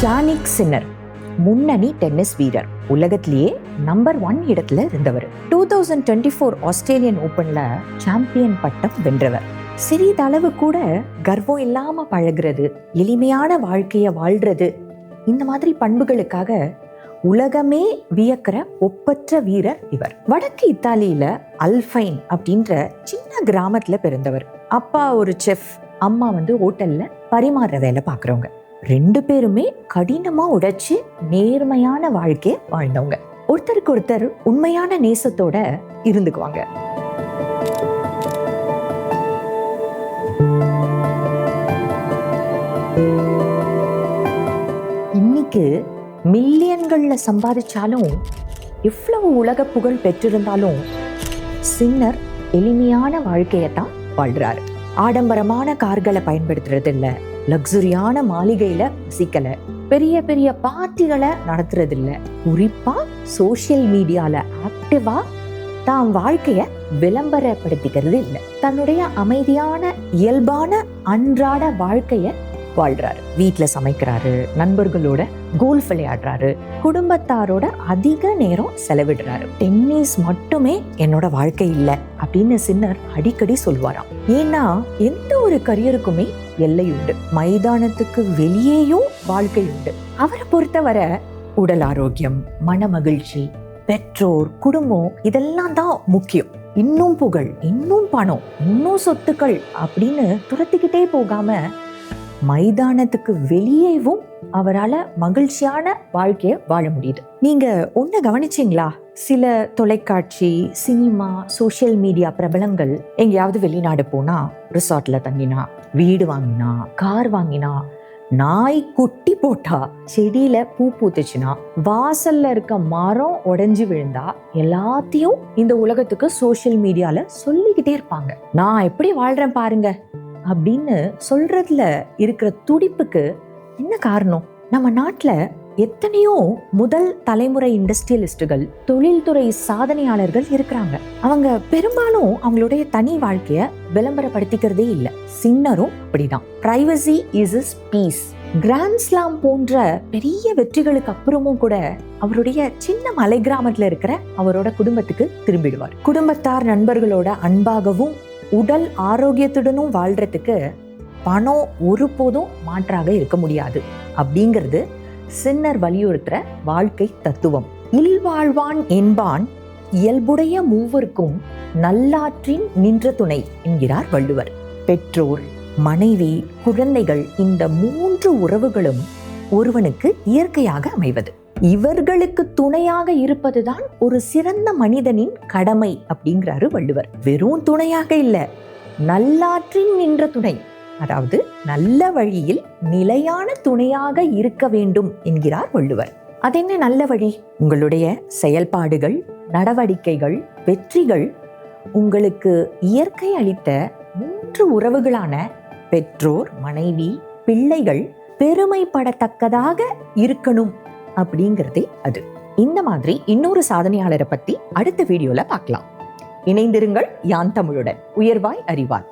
Jannik Sinner முன்னணி tennis வீரர், உலகத்திலேயே நம்பர் 1 இடத்துல இருந்தவர். 2024 ஆஸ்திரேலியன் ஓபன்ல சாம்பியன் பட்டம் வென்றவர். சிறிதளவு கூட கர்வம் இல்லாம பழகிறது, எளிமையான வாழ்க்கைய வாழ்றது, இந்த மாதிரி பண்புகளுக்காக உலகமே வியக்கிற ஒப்பற்ற வீரர் இவர். வடக்கு இத்தாலியில அல்ஃபைன் அப்படின்ற சின்ன கிராமத்துல பிறந்தவர். அப்பா ஒரு செஃப், அம்மா ஹோட்டல்ல பரிமாறுற வேலை பாக்குறவங்க. 2 பேருமே கடினமா உழைச்சு நேர்மையான வாழ்க்கைய வாழ்ந்தவங்க. ஒருத்தருக்கு ஒருத்தர் உண்மையான நேசத்தோட இருந்துக்குவாங்க. இன்னைக்கு மில்லியன்கள்ல சம்பாதிச்சாலும், எவ்வளவு உலக புகழ் பெற்றிருந்தாலும் சின்னர் எளிமையான வாழ்க்கையத்தான் வாழ்றாரு. ஆடம்பரமான கார்களை பயன்படுத்துறது இல்ல, லக்ஸுரியான மாளிகையில வசிக்கல, பெரிய பெரிய பார்ட்டிகளை நடத்துறது இல்ல, குறிப்பா சோசியல் மீடியால ஆக்டிவா தான் வாழ்க்கைய விளம்பரப்படுத்திக்கிறது இல்ல. தன்னுடைய அமைதியான இயல்பான அன்றாட வாழ்க்கைய வாழ்றாரு. வீட்டுல சமைக்கிறாரு, நண்பர்களோட கோல்ஃப் விளையாடுறாரு, குடும்பத்தாரோட அதிக நேரம் செலவிடுறாரு. டென்னிஸ் மட்டுமே என்னோட வாழ்க்கை இல்ல அப்படின்னு சின்னர் அடிக்கடி சொல்வாராம். ஏன்னா எந்த ஒரு கரியருக்குமே எல்லை உண்டு, மைதானத்துக்கு வெளியேயும் வாழ்க்கை உண்டு. அவரை பொறுத்தவரை உடல் ஆரோக்கியம், மன மகிழ்ச்சி, பெற்றோர், குடும்பம் இதெல்லாம் தான் முக்கியம். இன்னும் புகழ், இன்னும் பணம், இன்னும் சொத்துக்கள் அப்படின்னு துரத்திக்கிட்டே போகாம மைதானத்துக்கு வெளியேவும் அவரால் மகிழ்ச்சியான வாழ்க்கைய வாழ முடியுது. நீங்க ஒண்ணு கவனிச்சீங்களா? சில தொலைக்காட்சி, சினிமா, சோசியல் மீடியா பிரபலங்கள் எங்கேயாவது வெளிநாடு போனா, ரிசார்ட்ல தங்கினா, வீடு வாங்கினா, கார் வாங்கினா, நாய் குட்டி போட்டா, செடியில பூ பூத்துச்சுன்னா, வாசல்ல இருக்க மரம் உடைஞ்சு விழுந்தா, எல்லாத்தையும் இந்த உலகத்துக்கு சோசியல் மீடியால சொல்லிக்கிட்டே இருப்பாங்க. நான் எப்படி வாழ்றேன் பாருங்க அப்படின்னு சொல்றதுல இருக்கிற துடிப்புக்கு என்ன காரணம்? நம்ம நாட்டுல எத்தனையோ முதல் தலைமுறை இண்டஸ்ட்ரியலிஸ்டுகள், தொழில்துறை சாதனையாளர்கள் இருக்கிறாங்க. அவங்க பெரும்பாலும் அவங்களுடைய தனி வாழ்க்கைய விளம்பரப்படுத்திக்கிறதே இல்லை. சின்னரும் அப்படிதான். Privacy is is peace. Grand slam போன்ற பெரிய வெற்றிகளுக்கு அப்புறமும் கூட அவருடைய சின்ன மலை கிராமத்துல இருக்கிற அவரோட குடும்பத்துக்கு திரும்பிடுவார். குடும்பத்தார், நண்பர்களோட அன்பாகவும் உடல் ஆரோக்கியத்துடனும் வாழ்றதுக்கு பணம் ஒருபோதும் மாற்றாக இருக்க முடியாது அப்படிங்கிறது சின்னர் வலியுறுத்துற வாழ்க்கை தத்துவம். இல்வாழ்வான் என்பான் இயல்புடைய மூவர்க்கும் நல்லாற்றின் நின்ற துணை என்கிறார் வள்ளுவர். பெற்றோர், மனைவி, குழந்தைகள், இந்த 3 உறவுகளும் ஒருவனுக்கு இயற்கையாக அமைவது. இவர்களுக்கு துணையாக இருப்பதுதான் ஒரு சிறந்த மனிதனின் கடமை அப்படிங்கிறாரு வள்ளுவர். வெறும் துணையாக இல்ல, நல்லாற்றின் நின்ற துணை, அதாவது நல்ல வழியில் நிலையான துணையாக இருக்க வேண்டும் என்கிறார் வள்ளுவர். அது என்ன நல்ல வழி? உங்களுடைய செயல்பாடுகள், நடவடிக்கைகள், வெற்றிகள் உங்களுக்கு இயற்கை அளித்த 3 உறவுகளான பெற்றோர், மனைவி, பிள்ளைகள் பெருமைப்படத்தக்கதாக இருக்கணும் அப்படிங்கிறதே அது. இந்த மாதிரி இன்னொரு சாதனையாளரை பத்தி அடுத்த வீடியோல பார்க்கலாம். இணைந்திருங்கள் யான் தமிழுடன். உயர்வாய் அறிவாய்.